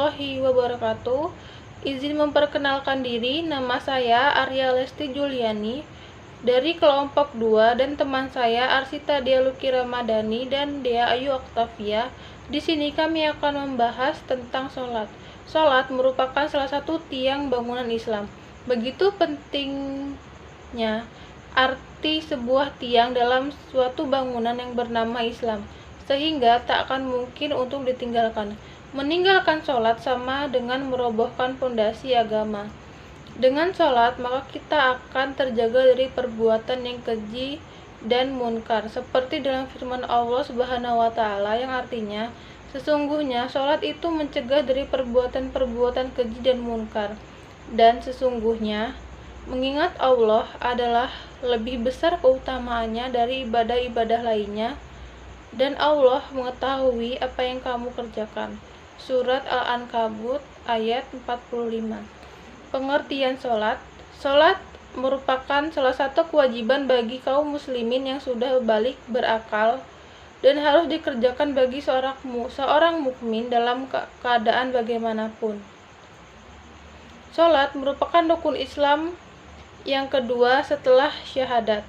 warahmatullahi wabarakatuh. Izin memperkenalkan diri, nama saya Arya Lesti Juliani dari kelompok 2 dan teman saya Arsita Dialuki Ramadhani dan Dea Ayu Oktavia. Di sini kami akan membahas tentang sholat. Sholat merupakan salah satu tiang bangunan Islam. Begitu pentingnya arti sebuah tiang dalam suatu bangunan yang bernama Islam, sehingga tak akan mungkin untuk ditinggalkan. Meninggalkan sholat sama dengan merobohkan pondasi agama. Dengan sholat, maka kita akan terjaga dari perbuatan yang keji dan munkar, seperti dalam firman Allah Subhanahu wa Ta'ala, yang artinya, sesungguhnya sholat itu mencegah dari perbuatan-perbuatan keji dan munkar, dan sesungguhnya mengingat Allah adalah lebih besar keutamaannya dari ibadah-ibadah lainnya, dan Allah mengetahui apa yang kamu kerjakan. Surat Al-Ankabut ayat 45. Pengertian sholat. Sholat merupakan salah satu kewajiban bagi kaum muslimin yang sudah balik berakal dan harus dikerjakan bagi seorang mukmin dalam keadaan bagaimanapun. Sholat merupakan rukun Islam yang kedua setelah syahadat.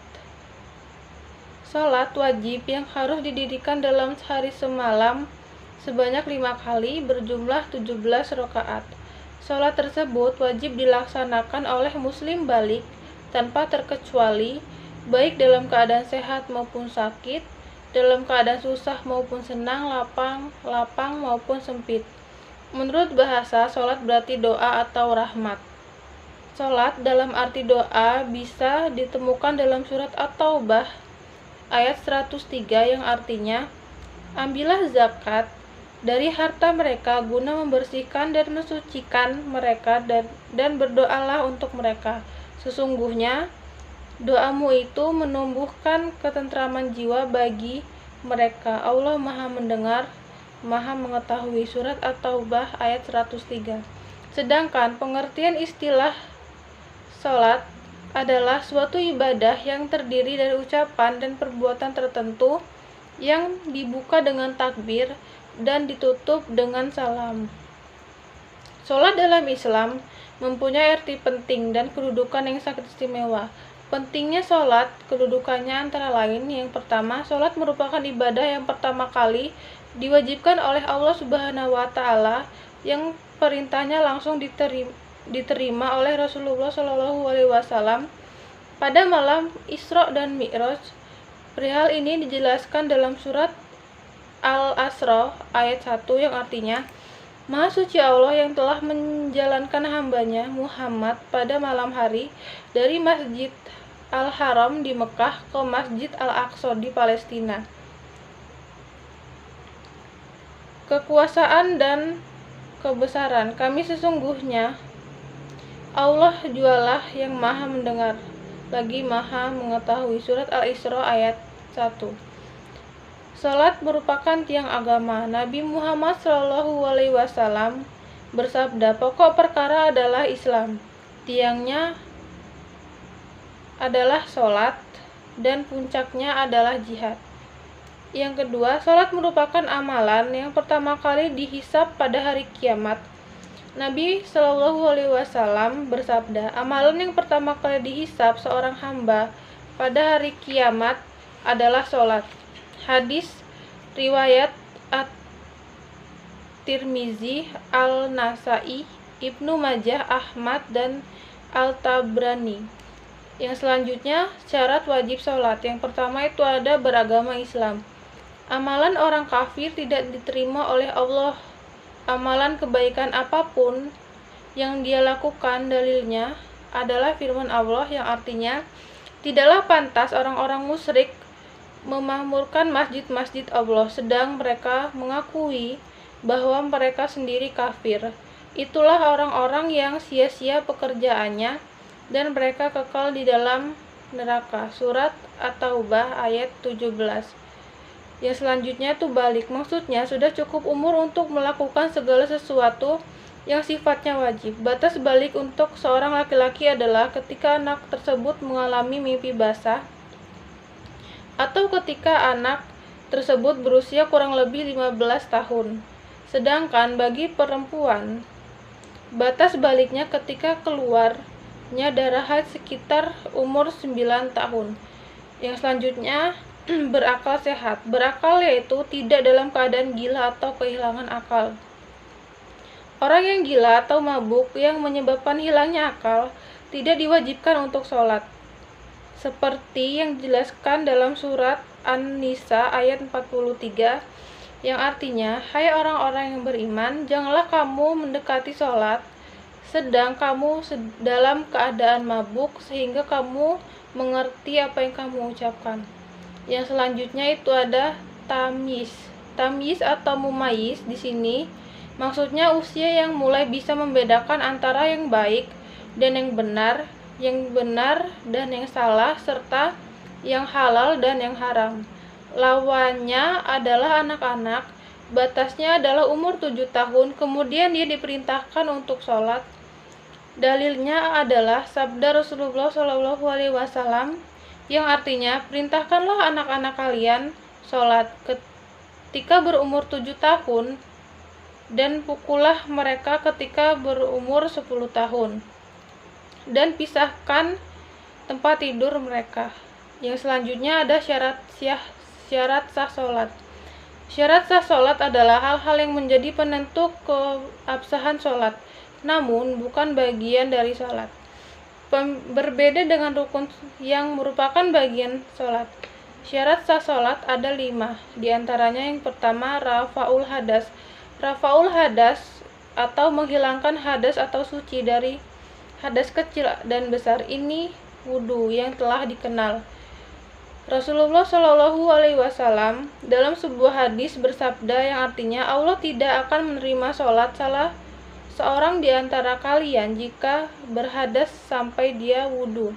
Sholat wajib yang harus didirikan dalam sehari semalam sebanyak 5 kali berjumlah 17 rakaat. Sholat tersebut wajib dilaksanakan oleh muslim balik tanpa terkecuali, baik dalam keadaan sehat maupun sakit, dalam keadaan susah maupun senang, lapang maupun sempit. Menurut bahasa, sholat berarti doa atau rahmat. Sholat dalam arti doa bisa ditemukan dalam surat At-Taubah ayat 103 yang artinya, ambillah zakat dari harta mereka guna membersihkan dan mensucikan mereka dan berdoalah untuk mereka. Sesungguhnya doamu itu menumbuhkan ketentraman jiwa bagi mereka. Allah Maha mendengar, Maha mengetahui. Surat At-Taubah ayat 103. Sedangkan pengertian istilah sholat adalah suatu ibadah yang terdiri dari ucapan dan perbuatan tertentu yang dibuka dengan takbir dan ditutup dengan salam. Sholat dalam Islam mempunyai arti penting dan kedudukan yang sangat istimewa. Pentingnya sholat, kedudukannya antara lain, yang pertama, sholat merupakan ibadah yang pertama kali diwajibkan oleh Allah Subhanahu wa Ta'ala, yang perintahnya langsung diterima oleh Rasulullah SAW pada malam Isra dan Mi'raj. Perihal ini dijelaskan dalam surat Al-Asra ayat 1 yang artinya, Maha suci Allah yang telah menjalankan hambanya Muhammad pada malam hari dari Masjid Al-Haram di Mekah ke Masjid Al-Aqsa di Palestina. Kekuasaan dan kebesaran kami sesungguhnya Allah jualah yang maha mendengar lagi maha mengetahui. Surat Al-Isra ayat 1. Salat merupakan tiang agama. Nabi Muhammad SAW bersabda, pokok perkara adalah Islam, tiangnya adalah salat, dan puncaknya adalah jihad. Yang kedua, salat merupakan amalan yang pertama kali dihisab pada hari kiamat. Nabi SAW bersabda, amalan yang pertama kali dihisab seorang hamba pada hari kiamat adalah salat. Hadis riwayat At-Tirmizi, Al-Nasai, Ibnu Majah, Ahmad, dan Al-Tabrani. Yang selanjutnya, syarat wajib sholat. Yang pertama itu ada beragama Islam. Amalan orang kafir tidak diterima oleh Allah. Amalan kebaikan apapun yang dia lakukan, dalilnya adalah firman Allah yang artinya, tidaklah pantas orang-orang musyrik memakmurkan masjid-masjid Allah, sedang mereka mengakui bahwa mereka sendiri kafir. Itulah orang-orang yang sia-sia pekerjaannya dan mereka kekal di dalam neraka. Surat At-Taubah ayat 17. Yang selanjutnya itu balik, maksudnya sudah cukup umur untuk melakukan segala sesuatu yang sifatnya wajib. Batas balik untuk seorang laki-laki adalah ketika anak tersebut mengalami mimpi basah, atau ketika anak tersebut berusia kurang lebih 15 tahun. Sedangkan bagi perempuan, batas baliknya ketika keluarnya darah haid sekitar umur 9 tahun. Yang selanjutnya, berakal sehat. Berakal yaitu tidak dalam keadaan gila atau kehilangan akal. Orang yang gila atau mabuk yang menyebabkan hilangnya akal tidak diwajibkan untuk sholat. Seperti yang dijelaskan dalam surat An-Nisa ayat 43, yang artinya, hai orang-orang yang beriman, janganlah kamu mendekati sholat sedang kamu dalam keadaan mabuk sehingga kamu mengerti apa yang kamu ucapkan. Yang selanjutnya itu ada tamyiz. Tamyiz atau mumayyiz di sini maksudnya usia yang mulai bisa membedakan antara yang baik dan yang benar dan yang salah, serta yang halal dan yang haram. Lawannya adalah anak-anak, batasnya adalah umur 7 tahun, kemudian dia diperintahkan untuk sholat. Dalilnya adalah sabda Rasulullah SAW yang artinya, perintahkanlah anak-anak kalian sholat ketika berumur 7 tahun, dan pukullah mereka ketika berumur 10 tahun, dan pisahkan tempat tidur mereka. Yang selanjutnya ada syarat sah sholat. Syarat sah sholat adalah hal-hal yang menjadi penentu keabsahan sholat, namun bukan bagian dari sholat. Berbeda dengan rukun yang merupakan bagian sholat. Syarat sah sholat ada 5, diantaranya yang pertama rafa'ul hadas. Rafa'ul hadas atau menghilangkan hadas atau suci dari hadas kecil dan besar, ini wudhu yang telah dikenal. Rasulullah SAW dalam sebuah hadis bersabda yang artinya, Allah tidak akan menerima sholat salah seorang di antara kalian jika berhadas sampai dia wudhu.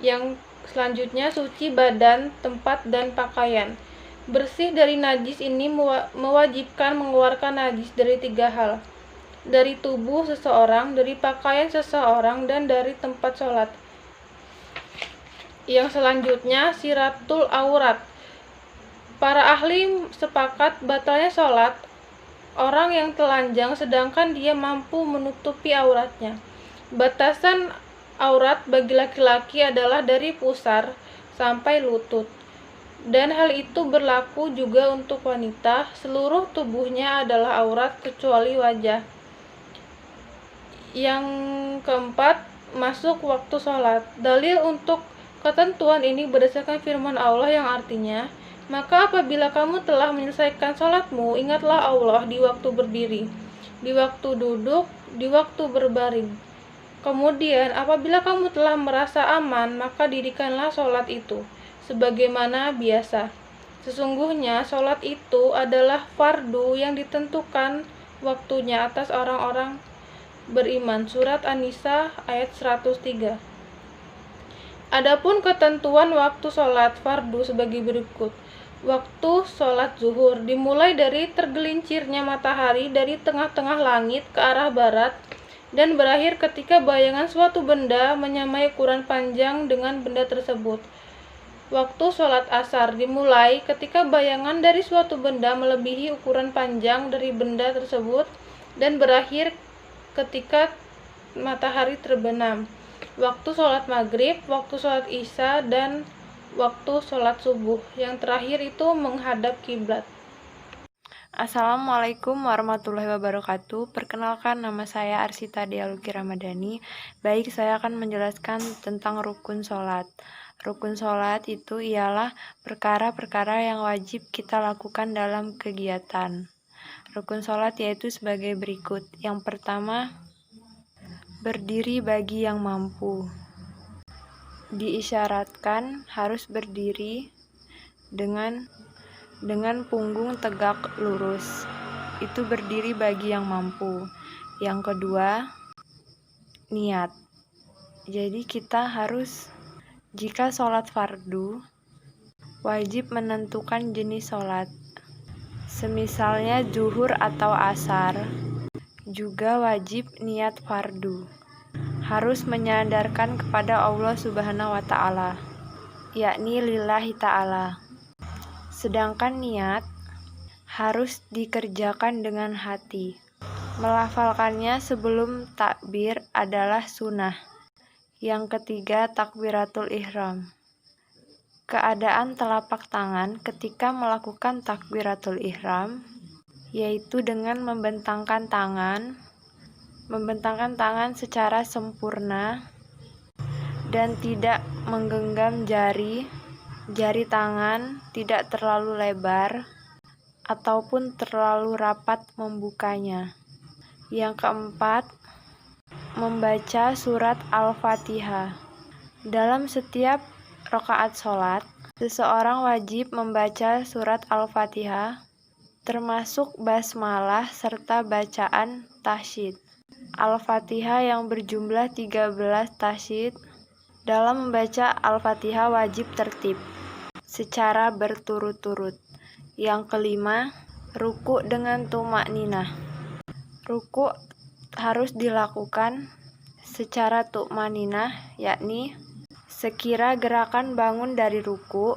Yang selanjutnya suci badan, tempat, dan pakaian. Bersih dari najis ini mewajibkan mengeluarkan najis dari 3 hal: dari tubuh seseorang, dari pakaian seseorang, dan dari tempat sholat. Yang selanjutnya siratul aurat. Para ahli sepakat batalnya sholat orang yang telanjang sedangkan dia mampu menutupi auratnya. Batasan aurat bagi laki-laki adalah dari pusar sampai lutut, dan hal itu berlaku juga untuk wanita. Seluruh tubuhnya adalah aurat kecuali wajah. Yang keempat, masuk waktu sholat. Dalil untuk ketentuan ini berdasarkan firman Allah yang artinya, maka apabila kamu telah menyelesaikan sholatmu, ingatlah Allah di waktu berdiri, di waktu duduk, di waktu berbaring. Kemudian apabila kamu telah merasa aman, maka dirikanlah sholat itu sebagaimana biasa. Sesungguhnya sholat itu adalah fardu yang ditentukan waktunya atas orang-orang beriman. Surat An-Nisa ayat 103. Adapun ketentuan waktu sholat fardu sebagai berikut. Waktu sholat zuhur dimulai dari tergelincirnya matahari dari tengah-tengah langit ke arah barat dan berakhir ketika bayangan suatu benda menyamai ukuran panjang dengan benda tersebut. Waktu sholat asar dimulai ketika bayangan dari suatu benda melebihi ukuran panjang dari benda tersebut dan berakhir ketika matahari terbenam. Waktu sholat maghrib, waktu sholat isya, dan waktu sholat subuh. Yang terakhir itu menghadap kiblat. Assalamualaikum warahmatullahi wabarakatuh. Perkenalkan, nama saya Arsita Dialuki Ramadhani. Baik, saya akan menjelaskan tentang rukun sholat. Rukun sholat itu ialah perkara-perkara yang wajib kita lakukan dalam kegiatan. Rukun sholat yaitu sebagai berikut. Yang pertama, berdiri bagi yang mampu. Diisyaratkan harus berdiri dengan punggung tegak lurus. Itu berdiri bagi yang mampu. Yang kedua, niat. Jadi kita harus, jika sholat fardu, wajib menentukan jenis sholat. Semisalnya zuhur atau asar, juga wajib niat fardu. Harus menyandarkan kepada Allah Subhanahu wa Ta'ala, yakni lillahi ta'ala. Sedangkan niat harus dikerjakan dengan hati. Melafalkannya sebelum takbir adalah sunnah. Yang ketiga, takbiratul ihram. Keadaan telapak tangan ketika melakukan takbiratul ihram, yaitu dengan membentangkan tangan secara sempurna dan tidak menggenggam jari tangan tidak terlalu lebar ataupun terlalu rapat membukanya. Yang keempat, membaca surat Al-Fatihah. Dalam setiap rakaat sholat, seseorang wajib membaca surat Al-Fatihah, termasuk basmalah serta bacaan tasyid. Al-Fatihah yang berjumlah 13 tasyid. Dalam membaca Al-Fatihah wajib tertib secara berturut-turut. Yang kelima, ruku dengan tumakninah. Ruku harus dilakukan secara tumakninah, yakni sekira gerakan bangun dari ruku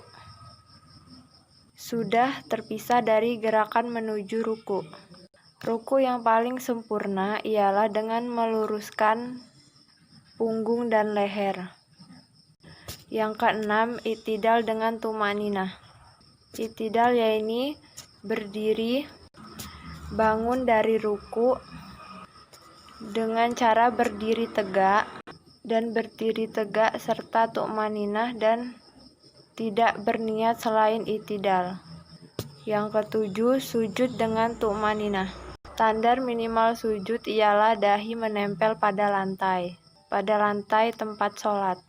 sudah terpisah dari gerakan menuju ruku. Ruku yang paling sempurna ialah dengan meluruskan punggung dan leher. Yang keenam, i'tidal dengan tumakninah. I'tidal yaitu berdiri bangun dari ruku dengan cara berdiri tegak serta tumakninah dan tidak berniat selain i'tidal. Yang ketujuh, sujud dengan tumakninah. Standar minimal sujud ialah dahi menempel pada lantai tempat sholat.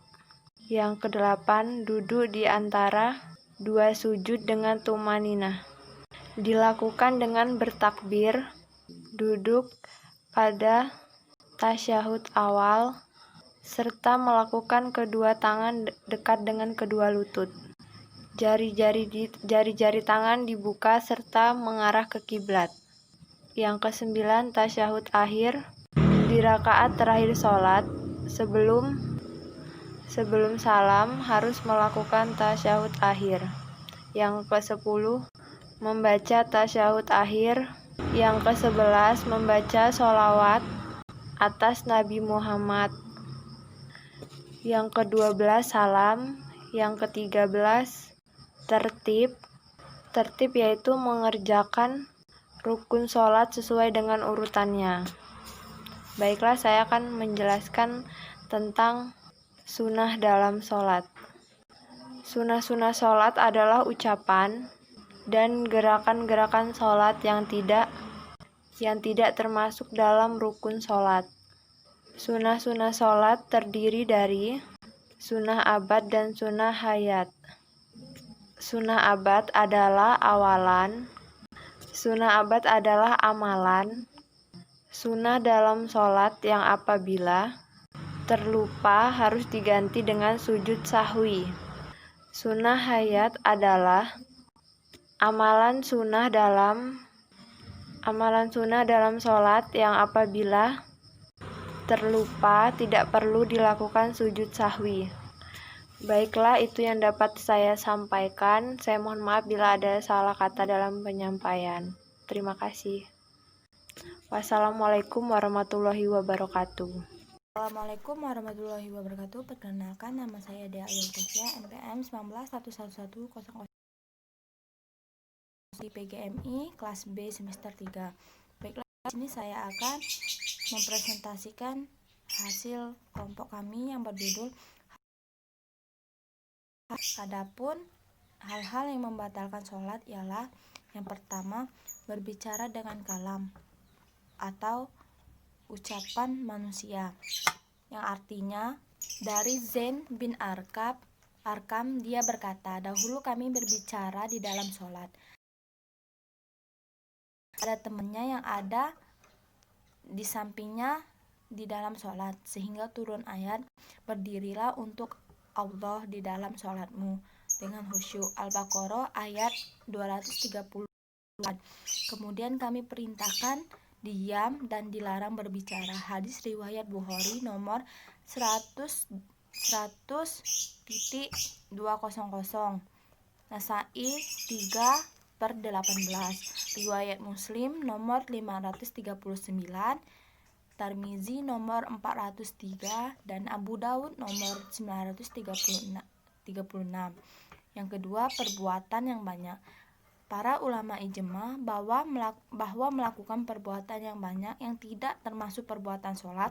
Yang kedelapan, duduk di antara dua sujud dengan tumakninah. Dilakukan dengan bertakbir, duduk pada tasyahud awal, serta melakukan kedua tangan dekat dengan kedua lutut. Jari-jari tangan dibuka serta mengarah ke kiblat. Yang kesembilan, tasyahud akhir. Di rakaat terakhir sholat, sebelum salam harus melakukan tasyahud akhir. Yang ke-10, membaca tasyahud akhir. Yang ke-11, membaca sholawat atas Nabi Muhammad. Yang ke-12, salam. Yang ke-13, tertib. Tertib yaitu mengerjakan rukun sholat sesuai dengan urutannya. Baiklah, saya akan menjelaskan tentang sunnah dalam sholat. Sunnah-sunnah sholat adalah ucapan dan gerakan-gerakan sholat yang tidak termasuk dalam rukun sholat. Sunnah-sunnah sholat terdiri dari sunnah abad dan sunnah hayat. Sunnah abad adalah awalan, sunnah abad adalah amalan, sunnah dalam sholat yang apabila terlupa harus diganti dengan sujud sahwi. Sunnah hayat adalah amalan sunnah dalam sholat yang apabila terlupa tidak perlu dilakukan sujud sahwi. Baiklah, itu yang dapat saya sampaikan. Saya mohon maaf bila ada salah kata dalam penyampaian. Terima kasih. Wassalamualaikum warahmatullahi wabarakatuh. Assalamualaikum warahmatullahi wabarakatuh. Perkenalkan, nama saya Dea Ayulkesia, NPM 19111000 di PGMI kelas B semester 3. Baiklah, di sini saya akan mempresentasikan hasil kelompok kami yang berjudul Adapun hal-hal yang membatalkan sholat ialah yang pertama, berbicara dengan kalam atau ucapan manusia, yang artinya dari Zain bin Arkam, dia berkata, dahulu kami berbicara di dalam sholat. Ada temannya yang ada di sampingnya di dalam sholat, sehingga turun ayat, berdirilah untuk Allah di dalam sholatmu dengan khusyuk. Al-Baqarah ayat 230. Kemudian kami perintahkan diam dan dilarang berbicara. Hadis riwayat Bukhari nomor 100.200, Nasai 3 Riwayat Muslim nomor 539, Tirmizi nomor 403, dan Abu Daud nomor 936. Yang kedua, perbuatan yang banyak. Para ulama ijma bahwa melakukan perbuatan yang banyak yang tidak termasuk perbuatan sholat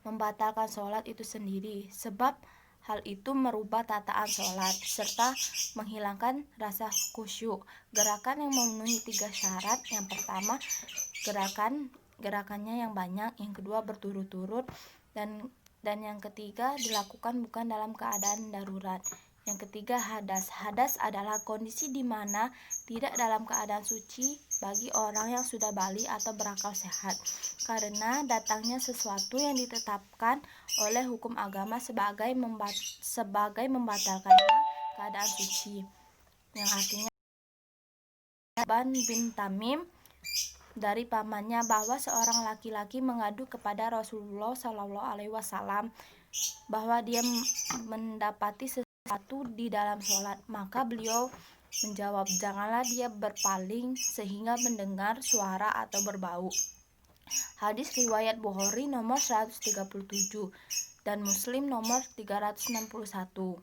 membatalkan sholat itu sendiri, sebab hal itu merubah tataan sholat serta menghilangkan rasa khusyuk. Gerakan yang memenuhi 3 syarat: yang pertama gerakannya yang banyak, yang kedua berturut-turut, dan yang ketiga dilakukan bukan dalam keadaan darurat. Yang ketiga, hadas. Hadas adalah kondisi di mana tidak dalam keadaan suci bagi orang yang sudah balik atau berakal sehat, karena datangnya sesuatu yang ditetapkan oleh hukum agama sebagai membatalkannya keadaan suci. Yang artinya, Ban bin Tamim dari pamannya bahwa seorang laki-laki mengadu kepada Rasulullah SAW bahwa dia mendapati sesuatu di dalam sholat. Maka beliau menjawab, janganlah dia berpaling sehingga mendengar suara atau berbau. Hadis riwayat Bukhari nomor 137 dan Muslim nomor 361.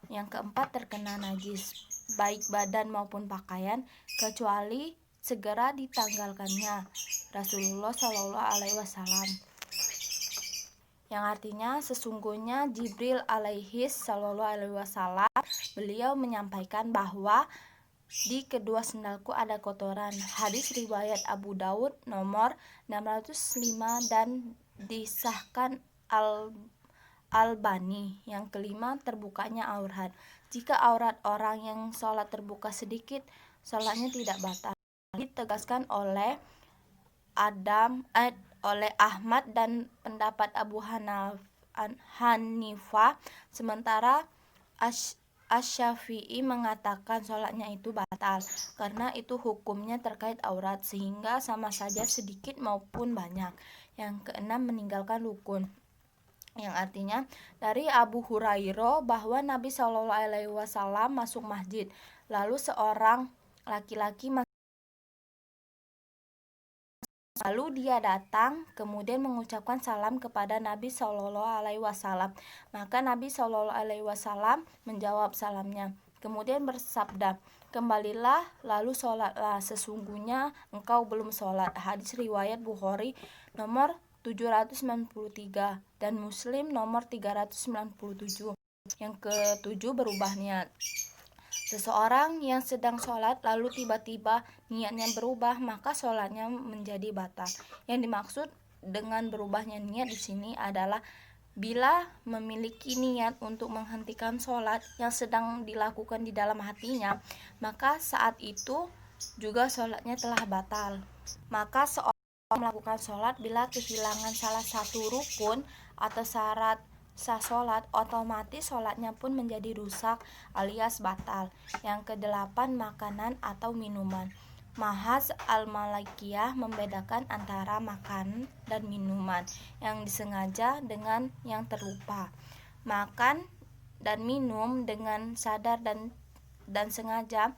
Yang keempat, terkena najis, baik badan maupun pakaian, kecuali segera ditanggalkannya Rasulullah SAW. Yang artinya, sesungguhnya Jibril SAW, beliau menyampaikan bahwa di kedua sendalku ada kotoran. Hadis riwayat Abu Daud nomor 605 dan disahkan Albani. Yang kelima, terbukanya aurat. Jika aurat orang yang sholat terbuka sedikit, sholatnya tidak batal. Ditegaskan oleh Ahmad dan pendapat Abu Hanifah, sementara Asy-Syafi'i mengatakan sholatnya itu batal karena itu hukumnya terkait aurat, sehingga sama saja sedikit maupun banyak. Yang keenam, meninggalkan rukun, yang artinya dari Abu Hurairah bahwa Nabi SAW masuk masjid, lalu seorang laki-laki lalu dia datang, kemudian mengucapkan salam kepada Nabi SAW. Maka Nabi SAW menjawab salamnya, kemudian bersabda, kembalilah lalu sholatlah, sesungguhnya engkau belum sholat. Hadis riwayat Bukhari nomor 793 dan Muslim nomor 397. Yang ketujuh, berubah niat. Seseorang yang sedang sholat lalu tiba-tiba niatnya berubah, maka sholatnya menjadi batal. Yang dimaksud dengan berubahnya niat di sini adalah bila memiliki niat untuk menghentikan sholat yang sedang dilakukan di dalam hatinya, maka saat itu juga sholatnya telah batal. Maka seorang melakukan sholat bila kehilangan salah satu rukun atau syarat sah sholat, otomatis sholatnya pun menjadi rusak alias batal. Yang kedelapan, makanan atau minuman. Mahaz al-Malikiyah membedakan antara makan dan minuman yang disengaja dengan yang terlupa. Makan dan minum dengan sadar dan sengaja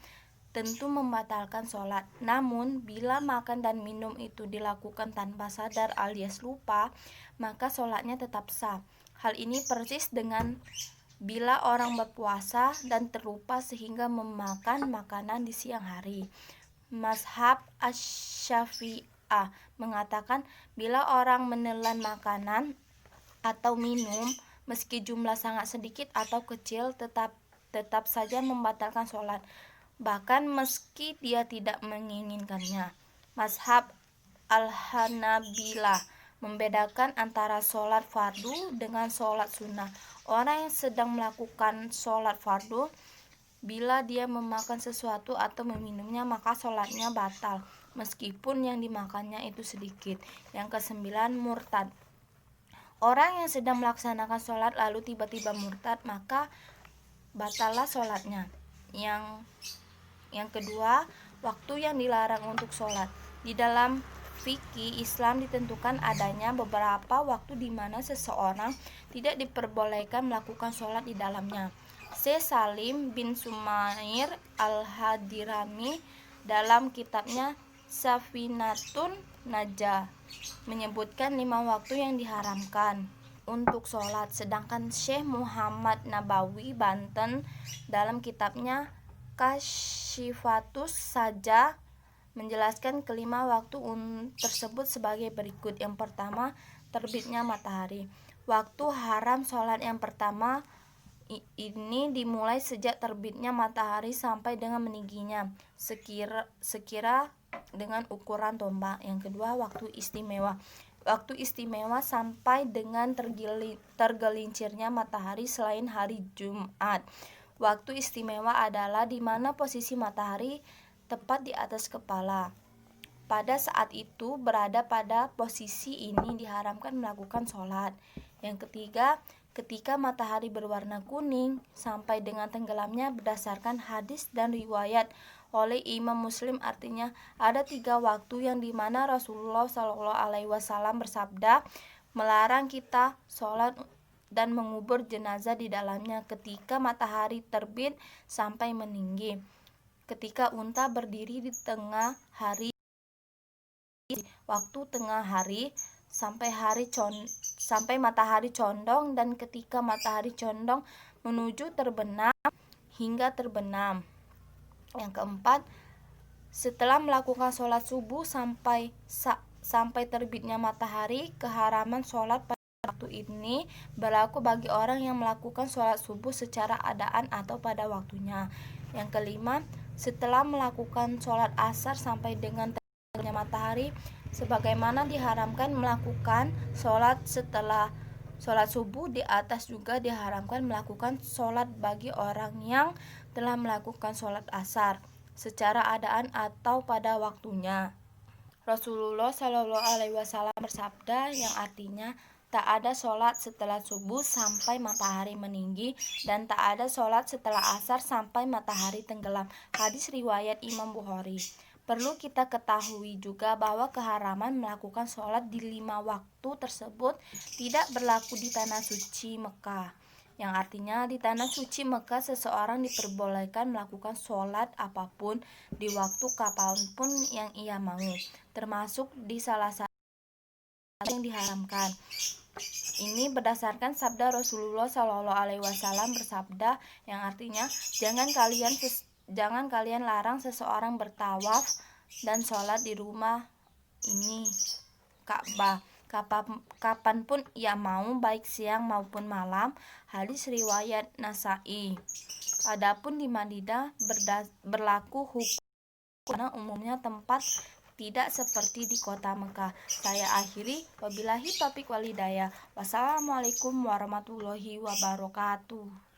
tentu membatalkan sholat. Namun bila makan dan minum itu dilakukan tanpa sadar alias lupa, maka sholatnya tetap sah. Hal ini persis dengan bila orang berpuasa dan terlupa sehingga memakan makanan di siang hari. Mazhab Asy-Syafi'ah mengatakan bila orang menelan makanan atau minum meski jumlah sangat sedikit atau kecil tetap saja membatalkan sholat, bahkan meski dia tidak menginginkannya. Mazhab Al-Hanabilah membedakan antara sholat fardu dengan sholat sunnah. Orang yang sedang melakukan sholat fardu, bila dia memakan sesuatu atau meminumnya, maka sholatnya batal, meskipun yang dimakannya itu sedikit. Yang kesembilan, murtad. Orang yang sedang melaksanakan sholat lalu tiba-tiba murtad, maka batallah sholatnya. Yang kedua, waktu yang dilarang untuk sholat. Di dalam fikih Islam ditentukan adanya beberapa waktu di mana seseorang tidak diperbolehkan melakukan sholat di dalamnya. Syekh Salim bin Sumair Al-Hadirami dalam kitabnya Safinatun Najah menyebutkan 5 waktu yang diharamkan untuk sholat, sedangkan Syekh Muhammad Nabawi Banten dalam kitabnya Kasyifatus Sajah menjelaskan kelima waktu tersebut sebagai berikut. Yang pertama, terbitnya matahari. Waktu haram sholat yang pertama ini dimulai sejak terbitnya matahari sampai dengan meningginya sekira dengan ukuran tombak. Yang kedua, waktu istimewa. Waktu istimewa sampai dengan tergelincirnya matahari selain hari Jumat. Waktu istimewa adalah di mana posisi matahari tepat di atas kepala. Pada saat itu berada pada posisi ini diharamkan melakukan sholat. Yang ketiga, ketika matahari berwarna kuning sampai dengan tenggelamnya berdasarkan hadis dan riwayat oleh Imam Muslim, artinya ada 3 waktu yang dimana Rasulullah SAW bersabda melarang kita sholat dan mengubur jenazah di dalamnya ketika matahari terbit sampai meninggi, ketika unta berdiri di tengah hari, waktu tengah hari sampai matahari condong, dan ketika matahari condong menuju terbenam hingga terbenam. Yang keempat, setelah melakukan sholat subuh sampai terbitnya matahari. Keharaman sholat pada waktu ini berlaku bagi orang yang melakukan sholat subuh secara adaan atau pada waktunya. Yang kelima, setelah melakukan sholat asar sampai dengan terbitnya matahari, sebagaimana diharamkan melakukan sholat setelah sholat subuh. Di atas juga diharamkan melakukan sholat bagi orang yang telah melakukan sholat asar secara adaan atau pada waktunya. Rasulullah SAW bersabda, yang artinya tak ada sholat setelah subuh sampai matahari meninggi, dan tak ada sholat setelah asar sampai matahari tenggelam. Hadis riwayat Imam Bukhari. Perlu kita ketahui juga bahwa keharaman melakukan sholat di 5 waktu tersebut tidak berlaku di tanah suci Mekah, yang artinya di tanah suci Mekah seseorang diperbolehkan melakukan sholat apapun di waktu kapanpun yang ia mau, termasuk di salah satu yang diharamkan. Ini berdasarkan sabda Rasulullah SAW bersabda, yang artinya jangan kalian larang seseorang bertawaf dan sholat di rumah ini Ka'bah kapanpun ia mau, baik siang maupun malam. Hadis riwayat Nasa'i. Adapun di Madinah berlaku hukum karena umumnya tempat tidak seperti di kota Mekah. Saya akhiri, wabillahi taufiq wal hidayah. Wassalamualaikum warahmatullahi wabarakatuh.